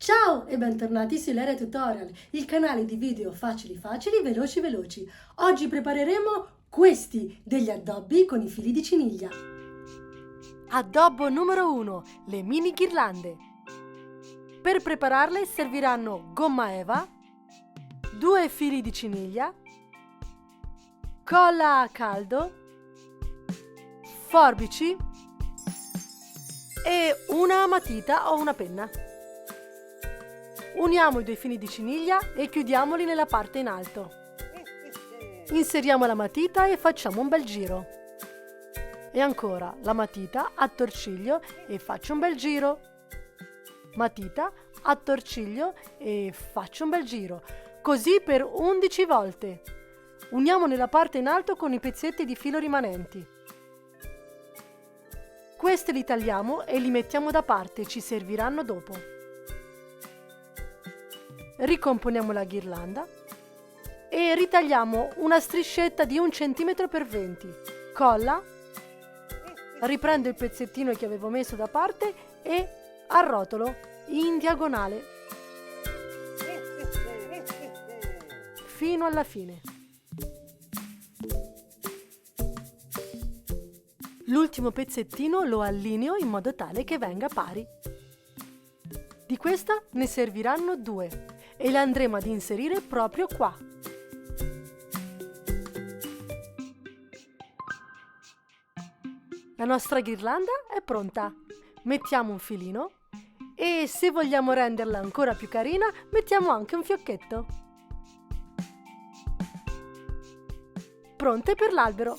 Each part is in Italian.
Ciao e bentornati su Ilaria Tutorial, il canale di video facili facili, veloci veloci. Oggi prepareremo questi, degli addobbi con i fili di ciniglia. Addobbo numero 1, le mini ghirlande. Per prepararle serviranno gomma eva, 2 fili di ciniglia, colla a caldo, forbici e una matita o una penna. Uniamo i 2 fili di ciniglia e chiudiamoli nella parte in alto. Inseriamo la matita e facciamo un bel giro. E ancora la matita, attorciglio e faccio un bel giro. Matita, attorciglio e faccio un bel giro. Così per 11 volte. Uniamo nella parte in alto con i pezzetti di filo rimanenti. Questi li tagliamo e li mettiamo da parte, ci serviranno dopo. Ricomponiamo la ghirlanda e ritagliamo una striscetta di 1 cm x 20. Colla, riprendo il pezzettino che avevo messo da parte e arrotolo in diagonale fino alla fine. L'ultimo pezzettino lo allineo in modo tale che venga pari. Di questa ne serviranno 2 e le andremo ad inserire proprio qua. La nostra ghirlanda è pronta. Mettiamo un filino e se vogliamo renderla ancora più carina mettiamo anche un fiocchetto. Pronte per l'albero!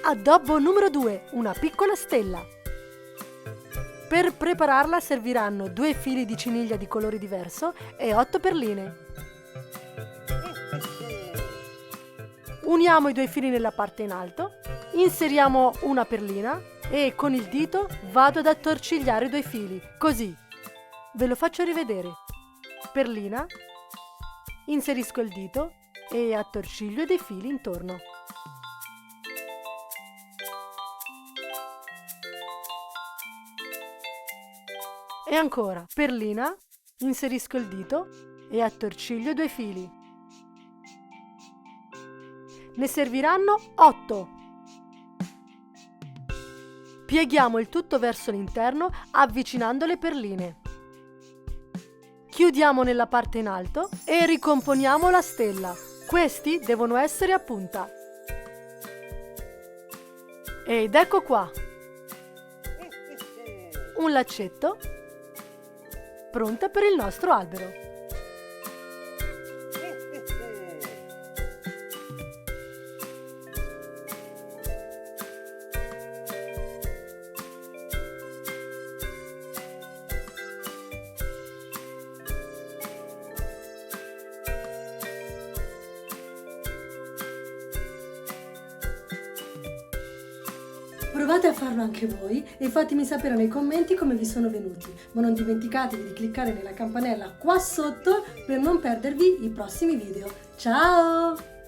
Addobbo numero 2, una piccola stella. Per prepararla serviranno 2 fili di ciniglia di colore diverso e 8 perline. Uniamo i 2 fili nella parte in alto, inseriamo una perlina e con il dito vado ad attorcigliare i 2 fili, così. Ve lo faccio rivedere. Perlina, inserisco il dito e attorciglio dei fili intorno. E ancora, perlina, inserisco il dito e attorciglio 2 fili. Ne serviranno 8. Pieghiamo il tutto verso l'interno avvicinando le perline. Chiudiamo nella parte in alto e ricomponiamo la stella. Questi devono essere a punta. Ed ecco qua. Un laccetto. Pronta per il nostro albero. Provate a farlo anche voi e fatemi sapere nei commenti come vi sono venuti, ma non dimenticatevi di cliccare nella campanella qua sotto per non perdervi i prossimi video. Ciao!